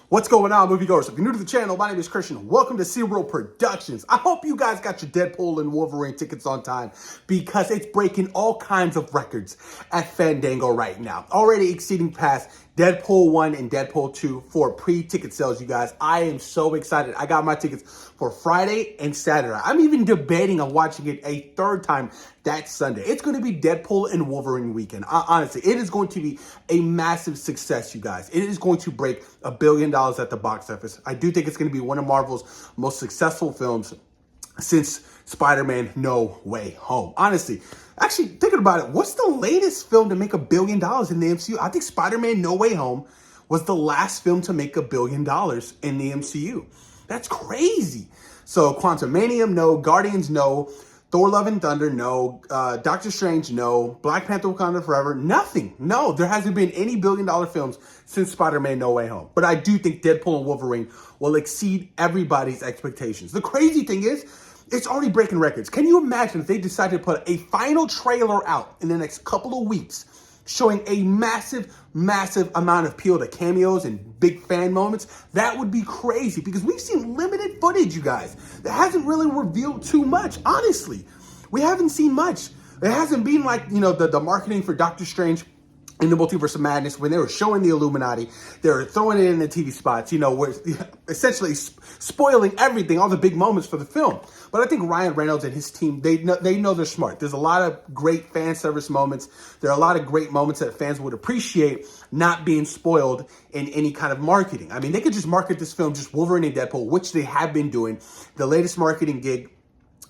What's going on, moviegoers? If you're new to the channel, my name is Christian. Welcome to Serial Productions. I hope you guys got your Deadpool and Wolverine tickets on time because it's breaking all kinds of records at Fandango right now. Already exceeding past Deadpool 1 and Deadpool 2 for pre-ticket sales, you guys. I am so excited. I got my tickets for Friday and Saturday. I'm even debating on watching it a third time that Sunday. It's going to be Deadpool and Wolverine weekend. Honestly, it is going to be a massive success, you guys. It is going to break $1 billion at the box office. I do think it's going to be one of Marvel's most successful films since Spider-Man No Way Home. Honestly, actually thinking about it, what's the latest film to make $1 billion in the MCU? I think Spider-Man No Way Home was the last film to make $1 billion in the MCU. That's crazy. So Quantumanium, no. Guardians, no. Thor Love and Thunder, no. Doctor Strange, no. Black Panther Wakanda Forever, nothing. No, there hasn't been any $1 billion films since Spider-Man No Way Home. But I do think Deadpool and Wolverine will exceed everybody's expectations. The crazy thing is, it's already breaking records. Can you imagine if they decided to put a final trailer out in the next couple of weeks showing a massive amount of appeal to cameos and big fan moments? That would be crazy because we've seen limited footage, you guys. That hasn't really revealed too much, honestly. We haven't seen much. It hasn't been like, the marketing for Doctor Strange in the Multiverse of Madness, when they were showing the Illuminati, they were throwing it in the TV spots, where essentially spoiling everything, all the big moments for the film. But I think Ryan Reynolds and his team, they know they're smart. There's a lot of great fan service moments. There are a lot of great moments that fans would appreciate not being spoiled in any kind of marketing. I mean, they could just market this film, just Wolverine and Deadpool, which they have been doing. The latest marketing gig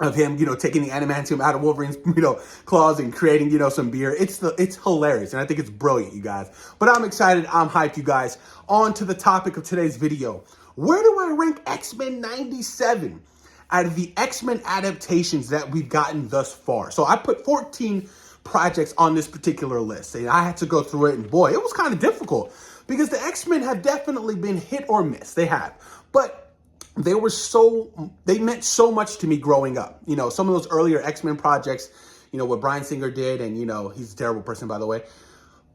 of him, taking the adamantium out of Wolverine's, claws and creating, some beer. It's hilarious, and I think it's brilliant, you guys. But I'm excited. I'm hyped, you guys. On to the topic of today's video. Where do I rank X-Men 97 out of the X-Men adaptations that we've gotten thus far? So I put 14 projects on this particular list, and I had to go through it, and boy, it was kind of difficult because the X-Men have definitely been hit or miss. They have. But they meant so much to me growing up. Some of those earlier X-Men projects, what Bryan Singer did, and, he's a terrible person, by the way.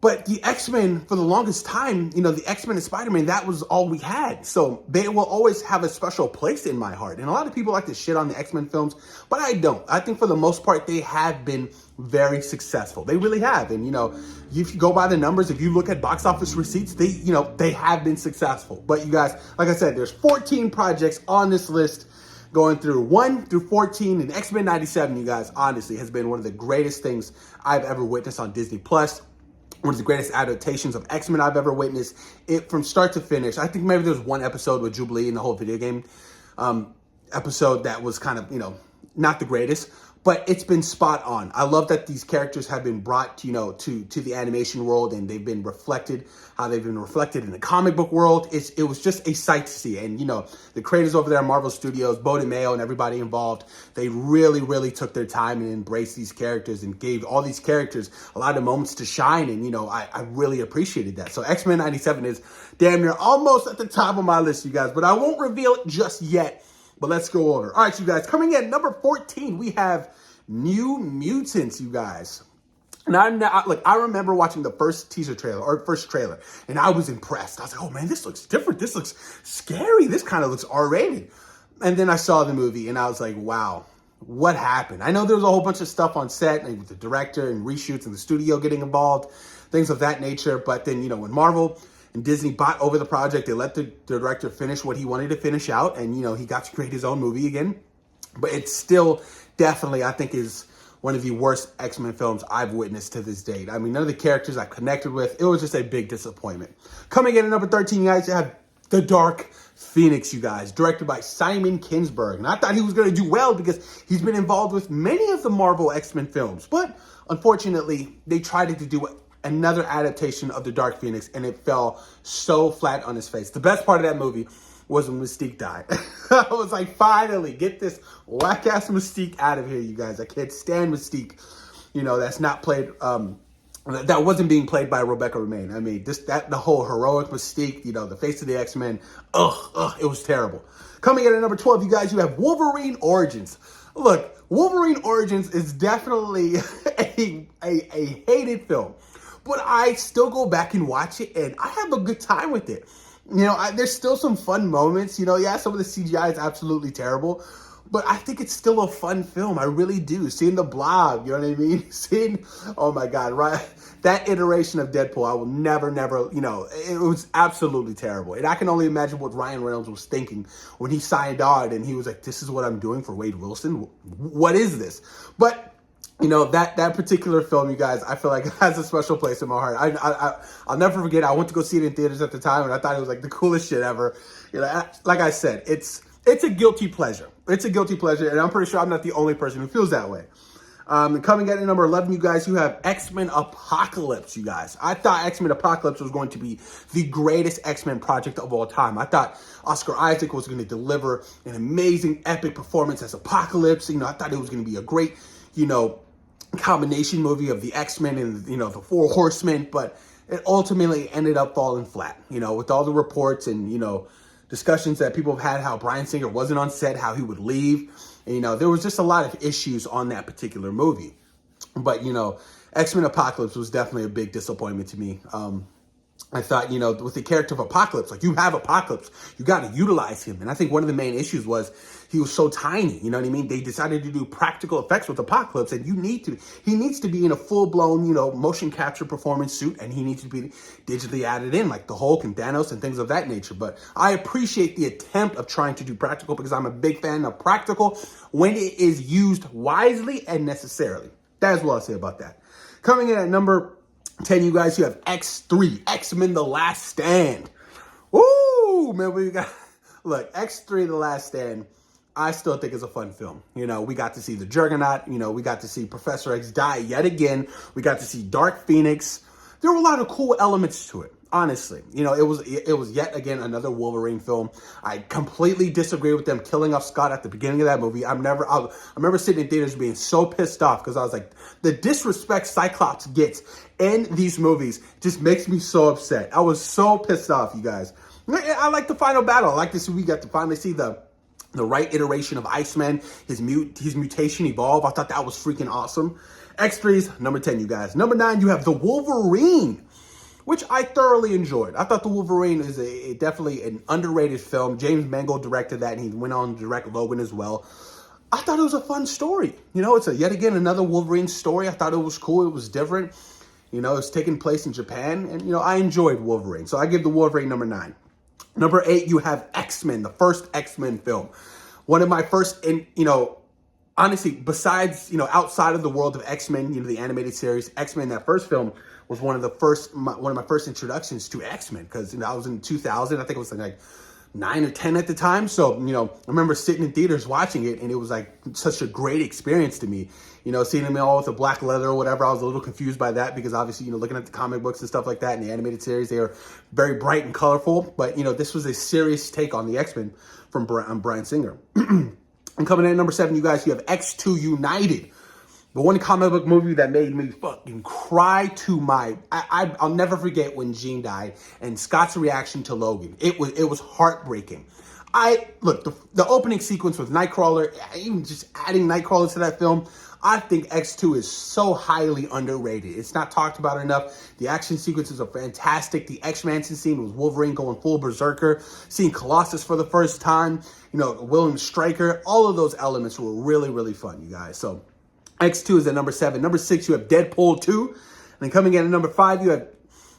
But the X-Men, for the longest time, the X-Men and Spider-Man, that was all we had. So they will always have a special place in my heart. And a lot of people like to shit on the X-Men films, but I don't. I think for the most part, they have been very successful. They really have. And, if you go by the numbers, if you look at box office receipts, they have been successful. But you guys, like I said, there's 14 projects on this list going through 1 through 14. And X-Men 97, you guys, honestly, has been one of the greatest things I've ever witnessed on Disney+. One of the greatest adaptations of X-Men I've ever witnessed. It from start to finish. I think maybe there's one episode with Jubilee in the whole video game episode that was kind of, not the greatest. But it's been spot on. I love that these characters have been brought, to the animation world, and they've been reflected, how they've been reflected in the comic book world. It was just a sight to see. And, the creators over there at Marvel Studios, Bo DeMayo and everybody involved, they really took their time and embraced these characters and gave all these characters a lot of moments to shine. And, I really appreciated that. So X-Men 97 is damn near almost at the top of my list, you guys. But I won't reveal it just yet. But let's go over. All right, you guys, coming in number 14, we have New Mutants, you guys. Now, I remember watching the first teaser trailer, or first trailer, and I was impressed. I was like, oh man, this looks different. This looks scary. This kind of looks R-rated. And then I saw the movie, and I was like, wow, what happened? I know there was a whole bunch of stuff on set, and with the director and reshoots and the studio getting involved, things of that nature. But then, when Marvel and Disney bought over the project, they let the director finish what he wanted to finish out. And, he got to create his own movie again. But it's still definitely, I think, is one of the worst X-Men films I've witnessed to this date. I mean, none of the characters I connected with. It was just a big disappointment. Coming in at number 13, you guys, you have The Dark Phoenix, you guys, directed by Simon Kinberg. And I thought he was going to do well because he's been involved with many of the Marvel X-Men films. But unfortunately, they tried to do another adaptation of The Dark Phoenix, and it fell so flat on his face. The best part of that movie was when Mystique died. I was like, finally, get this whack-ass Mystique out of here, you guys. I can't stand Mystique, that's not played, that wasn't being played by Rebecca Romijn. I mean, the whole heroic Mystique, the face of the X-Men, it was terrible. Coming in at number 12, you guys, you have Wolverine Origins. Look, Wolverine Origins is definitely a hated film. But I still go back and watch it, and I have a good time with it. There's still some fun moments. Yeah, some of the CGI is absolutely terrible, but I think it's still a fun film. I really do. Seeing the Blob, you know what I mean? Oh my God, right? That iteration of Deadpool, I will never, it was absolutely terrible. And I can only imagine what Ryan Reynolds was thinking when he signed on and he was like, this is what I'm doing for Wade Wilson? What is this? But that particular film, you guys, I feel like it has a special place in my heart. I'll never forget. I went to go see it in theaters at the time, and I thought it was like the coolest shit ever. Like I said, it's a guilty pleasure. It's a guilty pleasure, and I'm pretty sure I'm not the only person who feels that way. Coming in at number 11, you guys, you have X-Men Apocalypse, you guys. I thought X-Men Apocalypse was going to be the greatest X-Men project of all time. I thought Oscar Isaac was going to deliver an amazing, epic performance as Apocalypse. I thought it was going to be a great, combination movie of the X-Men and, the Four Horsemen, but it ultimately ended up falling flat, with all the reports and, discussions that people have had, how Bryan Singer wasn't on set, how he would leave. And, there was just a lot of issues on that particular movie. But, X-Men Apocalypse was definitely a big disappointment to me. I thought, with the character of Apocalypse, like you have Apocalypse, you got to utilize him. And I think one of the main issues was he was so tiny, you know what I mean? They decided to do practical effects with Apocalypse, and he needs to be in a full-blown, motion capture performance suit, and he needs to be digitally added in, like the Hulk and Thanos and things of that nature. But I appreciate the attempt of trying to do practical because I'm a big fan of practical when it is used wisely and necessarily. That is what I'll say about that. Coming in at number 10, you guys, you have X3, X-Men The Last Stand. Woo, man, look, X3 The Last Stand, I still think is a fun film. We got to see the Juggernaut, we got to see Professor X die yet again. We got to see Dark Phoenix. There were a lot of cool elements to it. Honestly, it was yet again another Wolverine film. I completely disagree with them killing off Scott at the beginning of that movie. I remember sitting in theaters being so pissed off because I was like, the disrespect Cyclops gets in these movies just makes me so upset. I was so pissed off, you guys. I like the final battle. I like this. We got to finally see the right iteration of Iceman, his mutation evolve. I thought that was freaking awesome. X3's number 10, you guys. Number 9, you have The Wolverine, which I thoroughly enjoyed. I thought The Wolverine is definitely an underrated film. James Manggold directed that, and he went on to direct Logan as well. I thought it was a fun story. It's yet again another Wolverine story. I thought it was cool. It was different. It's taking place in Japan, and, I enjoyed Wolverine. So I give The Wolverine number 9. Number 8, you have X-Men, the first X-Men film. One of my first, and, honestly, besides, outside of the world of X-Men, the animated series, X-Men, that first film was one of my first introductions to X-Men, because I was in 2000. I think it was like 9 or 10 at the time. So, I remember sitting in theaters watching it, and it was like such a great experience to me. Seeing them all with the black leather or whatever, I was a little confused by that because obviously, looking at the comic books and stuff like that and the animated series, they are very bright and colorful. But, this was a serious take on the X-Men from Bryan Singer. And coming in at number 7, you guys, you have X2 United. The one comic book movie that made me fucking cry to my... I'll never forget when Jean died and Scott's reaction to Logan. It was heartbreaking. Look, the opening sequence with Nightcrawler, even just adding Nightcrawler to that film, I think X2 is so highly underrated. It's not talked about enough. The action sequences are fantastic. The X-Mansion scene with Wolverine going full berserker, seeing Colossus for the first time, William Stryker, all of those elements were really, really fun, you guys. So X2 is at number 7. Number 6, you have Deadpool 2. And then coming in at number 5, you have,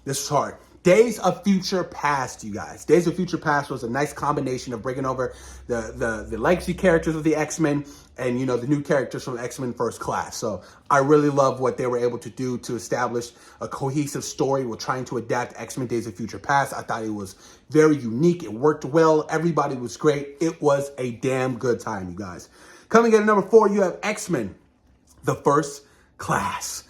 this is hard, Days of Future Past, you guys. Days of Future Past was a nice combination of bringing over the legacy characters of the X-Men and, the new characters from X-Men First Class. So I really love what they were able to do to establish a cohesive story with trying to adapt X-Men Days of Future Past. I thought it was very unique. It worked well. Everybody was great. It was a damn good time, you guys. Coming in at number 4, you have X-Men The First Class.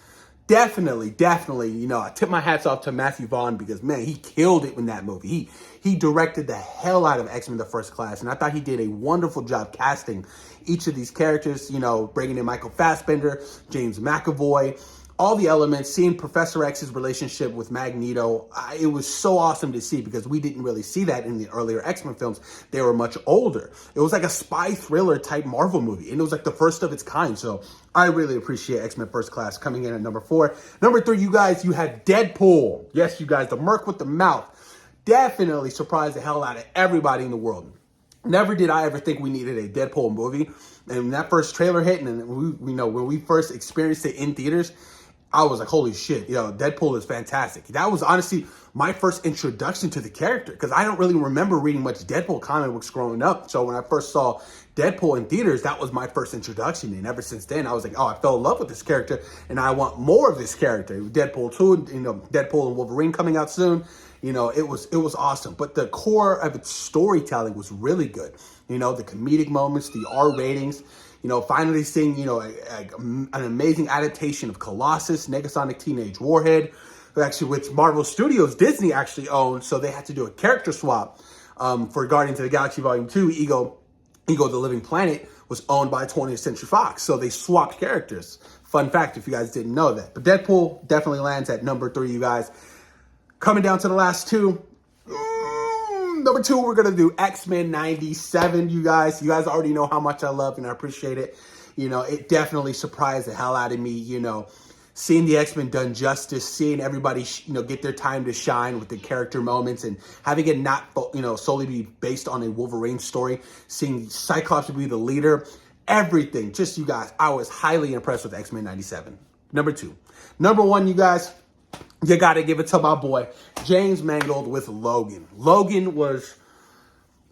Definitely, I tip my hats off to Matthew Vaughn because, man, he killed it in that movie. He directed the hell out of X-Men The First Class, and I thought he did a wonderful job casting each of these characters, bringing in Michael Fassbender, James McAvoy, all the elements, seeing Professor X's relationship with Magneto. It was so awesome to see because we didn't really see that in the earlier X-Men films. They were much older. It was like a spy thriller type Marvel movie, and it was like the first of its kind. So I really appreciate X-Men First Class coming in at number 4. Number 3, you guys, you had Deadpool. Yes, you guys, the Merc with the mouth. definitely surprised the hell out of everybody in the world. Never did I ever think we needed a Deadpool movie. And when that first trailer hit, and when we first experienced it in theaters, I was like, holy shit, Deadpool is fantastic. That was honestly my first introduction to the character, because I don't really remember reading much Deadpool comic books growing up. So when I first saw Deadpool in theaters, that was my first introduction. And ever since then, I was like, oh, I fell in love with this character, and I want more of this character. Deadpool 2, Deadpool and Wolverine coming out soon. It was awesome. But the core of its storytelling was really good. The comedic moments, the R ratings, finally seeing, an amazing adaptation of Colossus, Negasonic Teenage Warhead, which Marvel Studios, Disney actually owned, so they had to do a character swap for Guardians of the Galaxy Volume 2. Ego the Living Planet was owned by 20th Century Fox, so they swapped characters. Fun fact if you guys didn't know that. But Deadpool definitely lands at number 3, you guys. Coming down to the last two. Number 2, we're going to do X-Men 97, you guys. You guys already know how much I love and I appreciate it. It definitely surprised the hell out of me, seeing the X-Men done justice, seeing everybody, get their time to shine with the character moments, and having it not, solely be based on a Wolverine story, seeing Cyclops be the leader, everything. Just, you guys, I was highly impressed with X-Men 97. Number 2. Number 1, you guys. You got to give it to my boy, James Manggold with Logan. Logan was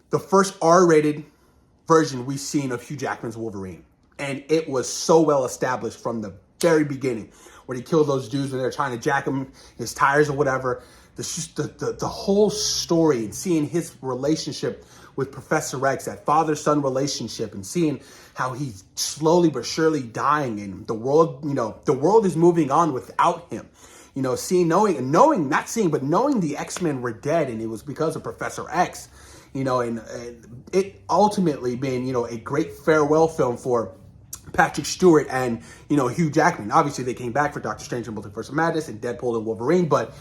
the first R-rated version we've seen of Hugh Jackman's Wolverine. And it was so well established from the very beginning, when he killed those dudes when they're trying to jack him, his tires or whatever. The whole story, and seeing his relationship with Professor X, that father-son relationship, and seeing how he's slowly but surely dying, and the world is moving on without him. Knowing the X-Men were dead, and it was because of Professor X, and it ultimately being, a great farewell film for Patrick Stewart and, Hugh Jackman. Obviously, they came back for Doctor Strange and Multiverse of Madness and Deadpool and Wolverine, but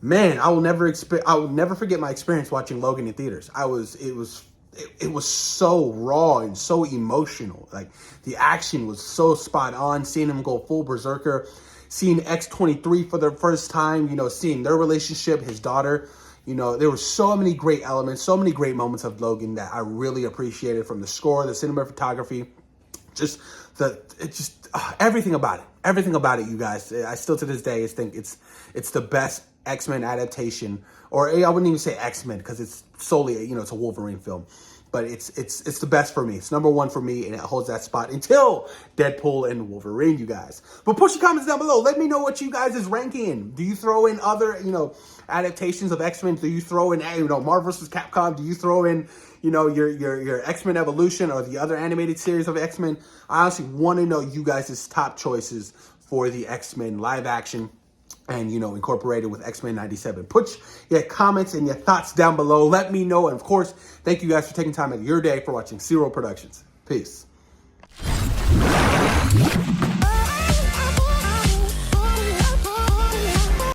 man, I will never forget my experience watching Logan in theaters. It was so raw and so emotional. Like, the action was so spot on, seeing him go full berserker, seeing X-23 for the first time, seeing their relationship, his daughter, there were so many great elements, so many great moments of Logan that I really appreciated, from the score, the cinematography, everything about it, you guys. I still to this day think it's the best X-Men adaptation, or I wouldn't even say X-Men, because it's solely, it's a Wolverine film. But it's the best for me. It's number 1 for me, and it holds that spot until Deadpool and Wolverine, you guys. But push your comments down below. Let me know what you guys is ranking. Do you throw in other, adaptations of X-Men? Do you throw in, Marvel vs. Capcom? Do you throw in, your X-Men Evolution or the other animated series of X-Men? I honestly want to know you guys' top choices for the X-Men live action and, incorporated with X-Men 97. Put your comments and your thoughts down below. Let me know. And, of course, thank you guys for taking time out of your day for watching Zero Productions. Peace.